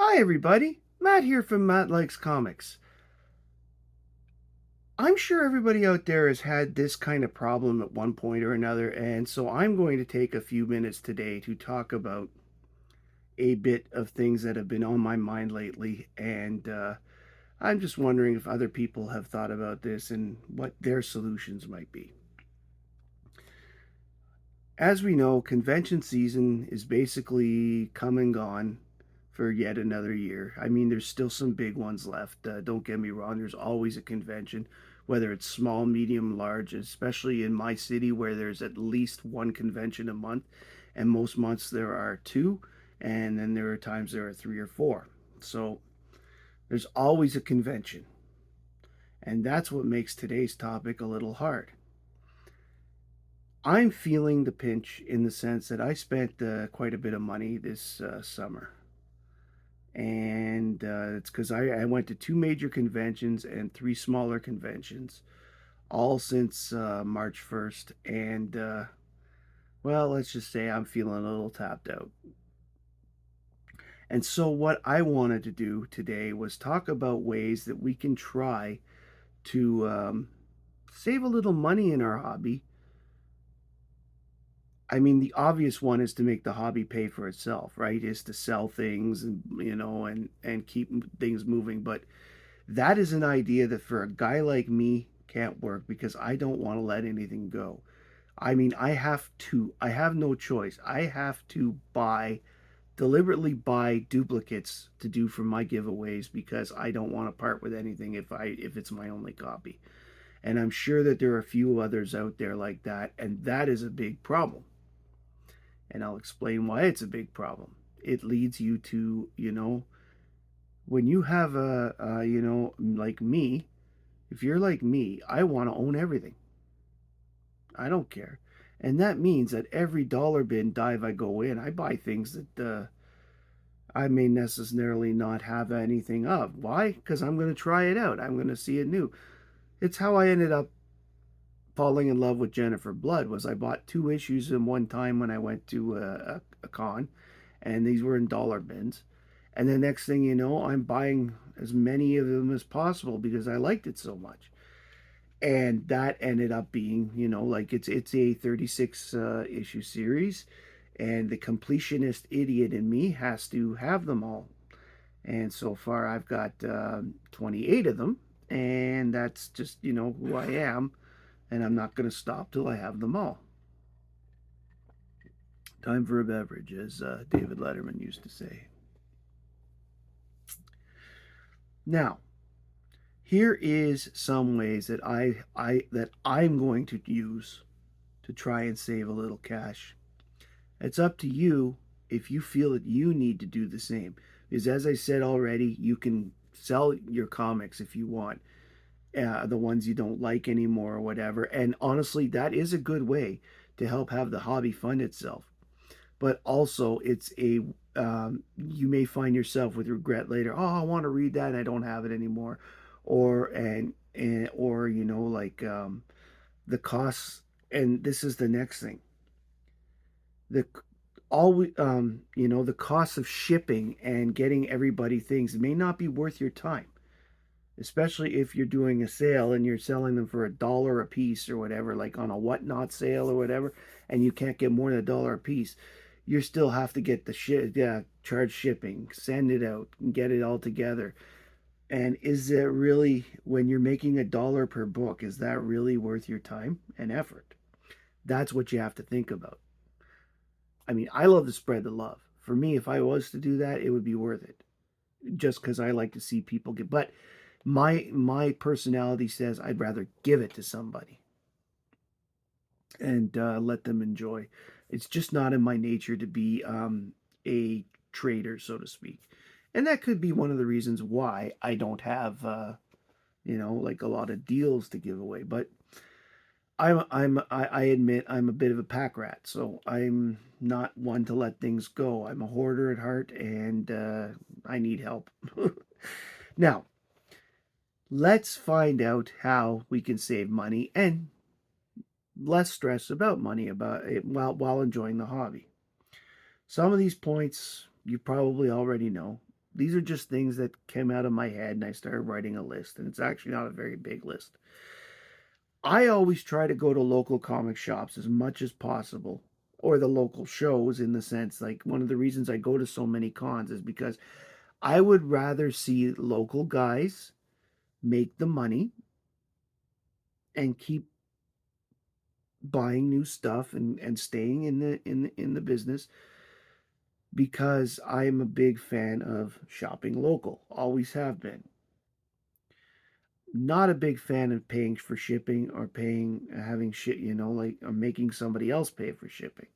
Hi, everybody. Matt here from Matt Likes Comics. I'm sure everybody out there has had this kind of problem at one point or another, and so I'm going to take a few minutes today to talk about a bit of things that have been on my mind lately. And I'm just wondering if other people have thought about this and what their solutions might be. As we know, convention season is basically come and gone for yet another year. I mean, there's still some big ones left. Don't get me wrong, there's always a convention, whether it's small, medium, large, especially in my city where there's at least one convention a month, and most months there are two, and then there are times there are three or four. So there's always a convention, and that's what makes today's topic a little hard. I'm feeling the pinch in the sense that I spent quite a bit of money this summer. And it's because I went to two major conventions and three smaller conventions, all since March 1st. And, well, let's just say I'm feeling a little tapped out. And so, what I wanted to do today was talk about ways that we can try to save a little money in our hobby. I mean, the obvious one is to make the hobby pay for itself, right? Is to sell things and and keep things moving. But that is an idea that for a guy like me can't work because I don't want to let anything go. I mean, I have no choice. I have to deliberately buy duplicates to do for my giveaways because I don't want to part with anything if it's my only copy. And I'm sure that there are a few others out there like that, and that is a big problem. And I'll explain why it's a big problem. It leads you to, when you have like me, if you're like me, I want to own everything. I don't care. And that means that every dollar bin dive I go in, I buy things that I may necessarily not have anything of. Why? Because I'm going to try it out. I'm going to see it new. It's how I ended up falling in love with Jennifer Blood. Was I bought two issues in one time when I went to a con, and these were in dollar bins. And the next thing you know, I'm buying as many of them as possible because I liked it so much. And that ended up being, like it's a 36 issue series, and the completionist idiot in me has to have them all. And so far, I've got 28 of them, and that's just who I am. And I'm not going to stop till I have them all. Time for a beverage, as David Letterman used to say. Now, here is some ways that I'm going to use to try and save a little cash. It's up to you if you feel that you need to do the same. Because as I said already, you can sell your comics if you want, the ones you don't like anymore or whatever. And honestly, that is a good way to help have the hobby fund itself. But also, you may find yourself with regret later. Oh, I want to read that and I don't have it anymore, or and or like the costs. And this is the next thing. The the cost of shipping and getting everybody things may not be worth your time, especially if you're doing a sale and you're selling them for $1 a piece or whatever, like on a whatnot sale or whatever, and you can't get more than $1 a piece. You still have to get charge shipping, send it out, and get it all together. And is it really, when you're making $1 per book, is that really worth your time and effort? That's what you have to think about. I mean, I love to spread the love. For me, if I was to do that, it would be worth it. Just because I like to see people get, but my personality says I'd rather give it to somebody and let them enjoy. It's just not in my nature to be a trader, so to speak, and that could be one of the reasons why I don't have like a lot of deals to give away. But I admit I'm a bit of a pack rat, so I'm not one to let things go. I'm a hoarder at heart, and I need help. Now, let's find out how we can save money and less stress about money about it while enjoying the hobby. Some of these points you probably already know. These are just things that came out of my head and I started writing a list, and it's actually not a very big list. I always try to go to local comic shops as much as possible, or the local shows, in the sense, like, one of the reasons I go to so many cons is because I would rather see local guys make the money and keep buying new stuff and staying in the business, because I am a big fan of shopping local. Always have been. Not a big fan of paying for shipping, or paying having shit, like, or making somebody else pay for shipping.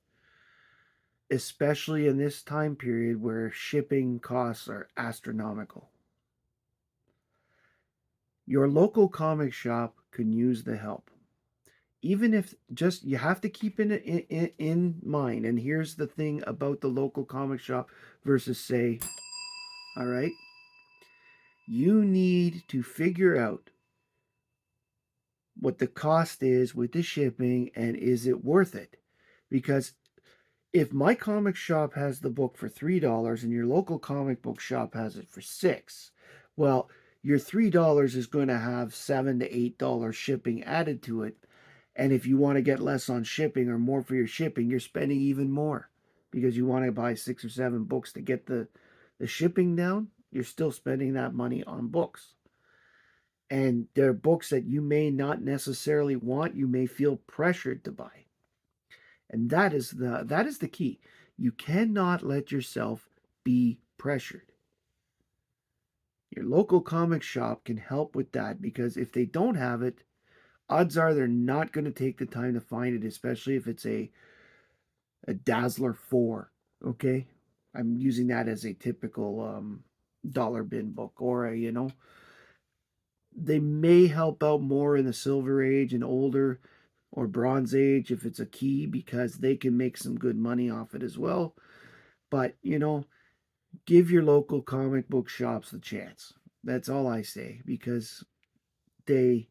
Especially in this time period where shipping costs are astronomical. Your local comic shop can use the help. Even if, just, you have to keep in mind, and here's the thing about the local comic shop versus, say, all right, you need to figure out what the cost is with the shipping, and is it worth it? Because if my comic shop has the book for $3 and your local comic book shop has it for $6, well, your $3 is going to have $7 to $8 shipping added to it. And if you want to get less on shipping or more for your shipping, you're spending even more, because you want to buy 6 or 7 books to get the shipping down. You're still spending that money on books. And they're books that you may not necessarily want, you may feel pressured to buy. And that is the key. You cannot let yourself be pressured. Your local comic shop can help with that, because if they don't have it, odds are they're not going to take the time to find it, especially if it's a Dazzler 4. Okay? I'm using that as a typical dollar bin book, or they may help out more in the Silver Age and older, or Bronze Age if it's a key, because they can make some good money off it as well. But, give your local comic book shops the chance. That's all I say, because they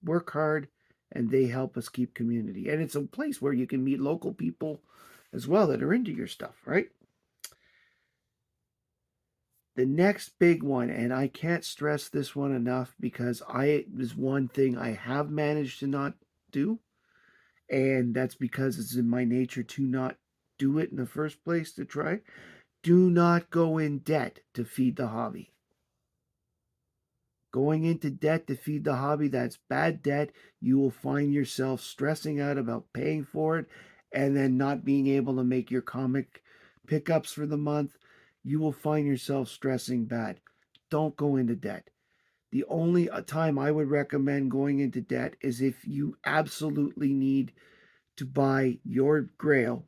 work hard and they help us keep community. And it's a place where you can meet local people as well that are into your stuff, right? The next big one, and I can't stress this one enough, because is one thing I have managed to not do, and that's because it's in my nature to not do it in the first place, to try. Do not go in debt to feed the hobby. Going into debt to feed the hobby, that's bad debt. You will find yourself stressing out about paying for it, and then not being able to make your comic pickups for the month. You will find yourself stressing bad. Don't go into debt. The only time I would recommend going into debt is if you absolutely need to buy your grail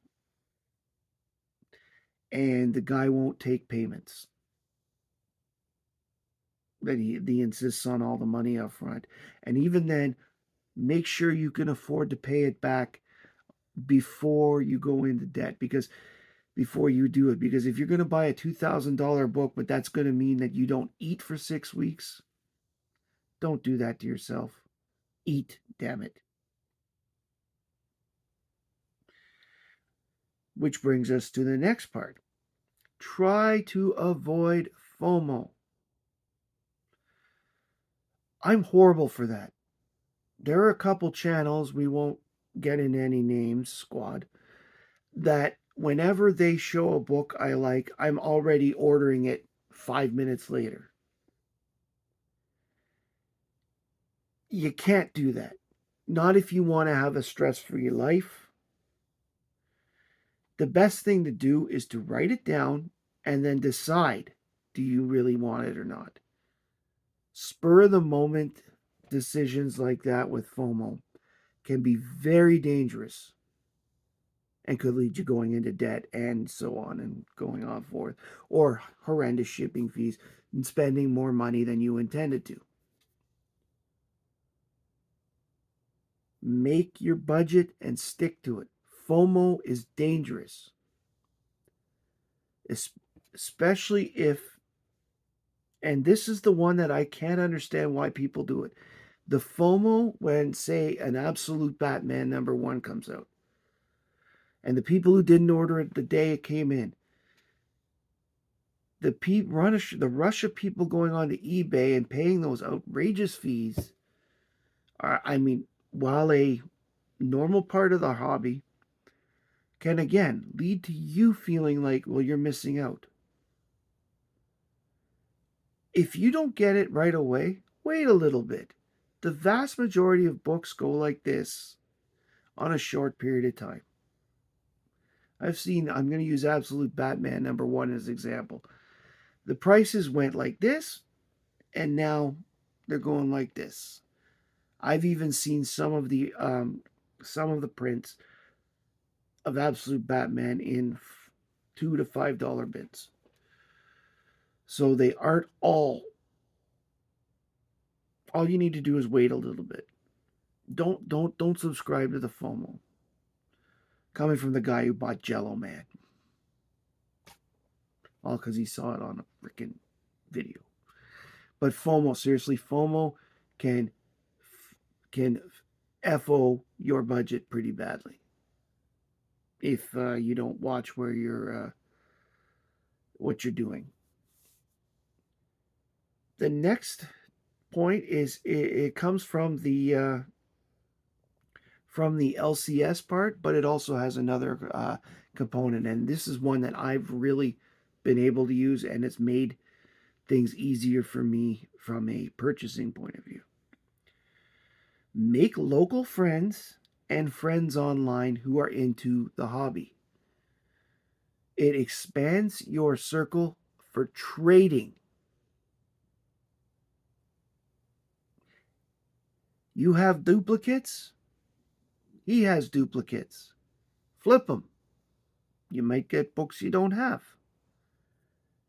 and the guy won't take payments. That he insists on all the money up front. And even then, make sure you can afford to pay it back before you go into debt, because before you do it, because if you're going to buy a $2,000 book, but that's going to mean that you don't eat for 6 weeks, don't do that to yourself. Eat, damn it. Which brings us to the next part. Try to avoid FOMO. I'm horrible for that. There are a couple channels, we won't get into any names, squad, that whenever they show a book I like, I'm already ordering it 5 minutes later. You can't do that. Not if you want to have a stress-free life. The best thing to do is to write it down and then decide, do you really want it or not? Spur of the moment decisions like that with FOMO can be very dangerous and could lead you going into debt, and so on and going on forth, or horrendous shipping fees and spending more money than you intended to. Make your budget and stick to it. FOMO is dangerous, especially if, and this is the one that I can't understand why people do it. The FOMO when, say, an Absolute Batman #1 comes out, and the people who didn't order it the day it came in, the rush of people going on to eBay and paying those outrageous fees are, I mean, while a normal part of the hobby, can again lead to you feeling like, well, you're missing out. If you don't get it right away, wait a little bit. The vast majority of books go like this on a short period of time. I'm going to use Absolute Batman #1 as an example. The prices went like this, and now they're going like this. I've even seen some of the prints of Absolute Batman in $2 to $5 bins. So they aren't all you need to do is wait a little bit. Don't subscribe to the FOMO. Coming from the guy who bought Jello Man. All because he saw it on a freaking video. But FOMO, seriously, FOMO can can FO your budget pretty badly if you don't watch where you're what you're doing. The next point is it comes from the LCS part, but it also has another component, and this is one that I've really been able to use, and it's made things easier for me from a purchasing point of view. Make local friends and friends online who are into the hobby. It expands your circle for trading. You have duplicates, he has duplicates. Flip them. You might get books you don't have.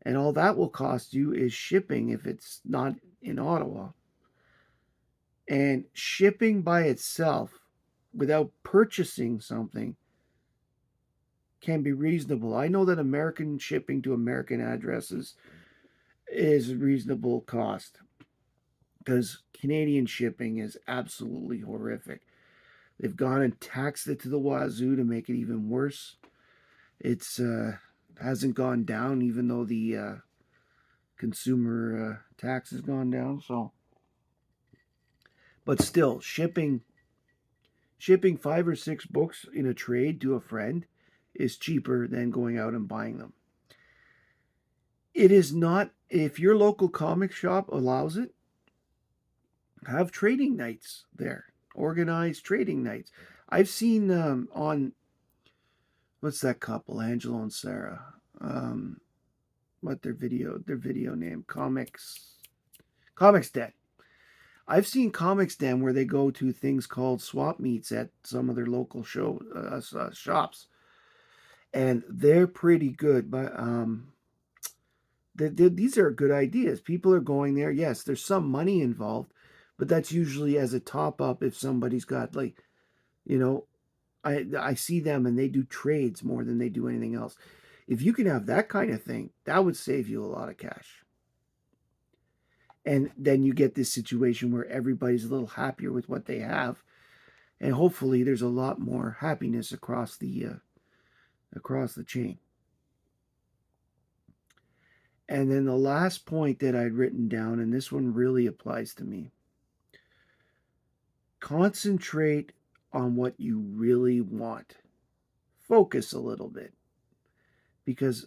And all that will cost you is shipping if it's not in Ottawa. And shipping by itself without purchasing something can be reasonable. I know that American shipping to American addresses is a reasonable cost because Canadian shipping is absolutely horrific. They've gone and taxed it to the wazoo to make it even worse. It's hasn't gone down even though the consumer tax has gone down. So, but still, shipping 5 or 6 books in a trade to a friend is cheaper than going out and buying them. It is not, if your local comic shop allows it, have trading nights there. Organized trading nights. I've seen on, what's that couple, Angelo and Sarah? What their video name? Comics Den. I've seen Comics Den where they go to things called swap meets at some of their local shops, and they're pretty good. But these are good ideas. People are going there. Yes, there's some money involved, but that's usually as a top up if somebody's got, like, you know, I see them and they do trades more than they do anything else. If you can have that kind of thing, that would save you a lot of cash. And then you get this situation where everybody's a little happier with what they have, and hopefully there's a lot more happiness across the chain. And then the last point that I'd written down, and this one really applies to me: concentrate on what you really want. Focus a little bit, because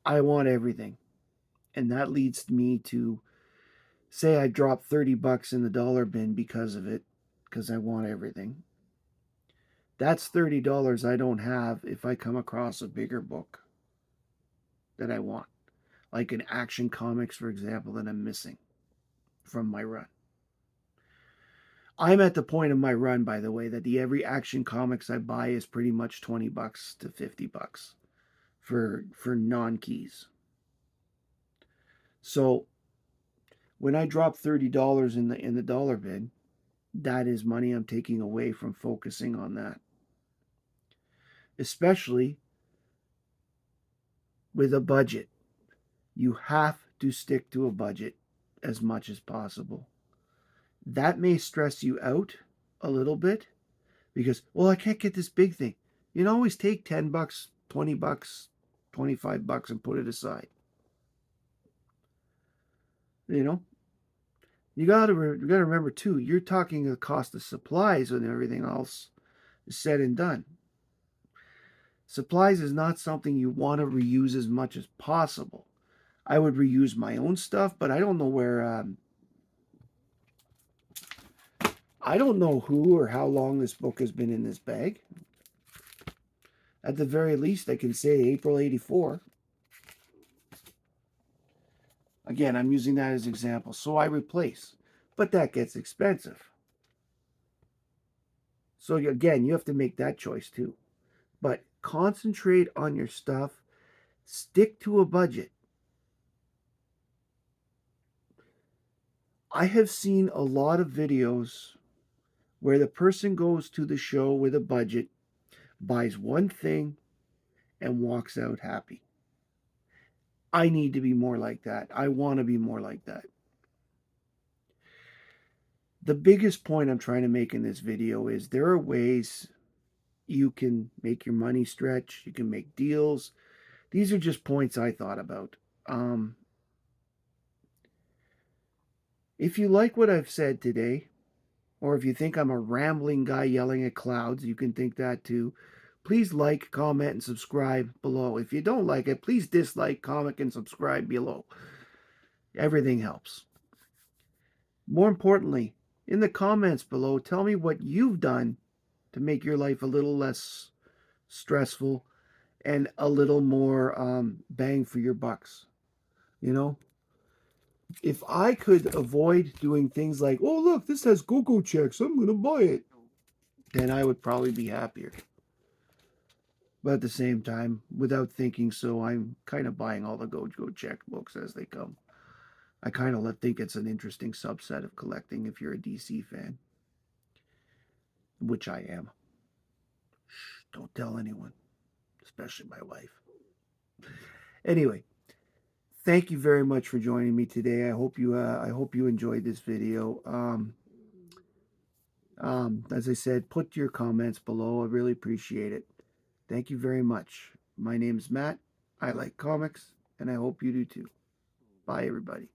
I want everything, and that leads me to say I drop $30 in the dollar bin because of it, because I want everything. That's $30 I don't have if I come across a bigger book that I want, like an Action Comics, for example, that I'm missing from my run. I'm at the point of my run, by the way, that every Action Comics I buy is pretty much $20 to $50 for non-keys. So when I drop $30 in the dollar bin, that is money I'm taking away from focusing on that. Especially with a budget. You have to stick to a budget as much as possible. That may stress you out a little bit because, well, I can't get this big thing. You can always take $10, $20, $25 and put it aside. You know, you gotta remember too. You're talking the cost of supplies when everything else is said and done. Supplies is not something you want to reuse as much as possible. I would reuse my own stuff, but I don't know where. I don't know who or how long this book has been in this bag. At the very least, I can say April '84. Again, I'm using that as an example. So I replace, but that gets expensive. So again, you have to make that choice too. But concentrate on your stuff. Stick to a budget. I have seen a lot of videos where the person goes to the show with a budget, buys one thing, and walks out happy. I need to be more like that. I want to be more like that. The biggest point I'm trying to make in this video is there are ways you can make your money stretch, you can make deals. These are just points I thought about. Um, if you like what I've said today, or if you think I'm a rambling guy yelling at clouds, you can think that too. Please like, comment, and subscribe below. If you don't like it, please dislike, comment, and subscribe below. Everything helps. More importantly, in the comments below, tell me what you've done to make your life a little less stressful and a little more bang for your bucks. You know, if I could avoid doing things like, oh, look, this has Coco checks, I'm going to buy it, then I would probably be happier. But at the same time, without thinking so, I'm kind of buying all the Gojo checkbooks as they come. I kind of think it's an interesting subset of collecting if you're a DC fan, which I am. Shh, don't tell anyone, especially my wife. Anyway, thank you very much for joining me today. I hope you enjoyed this video. As I said, put your comments below. I really appreciate it. Thank you very much. My name's Matt. I like comics, and I hope you do too. Bye, everybody.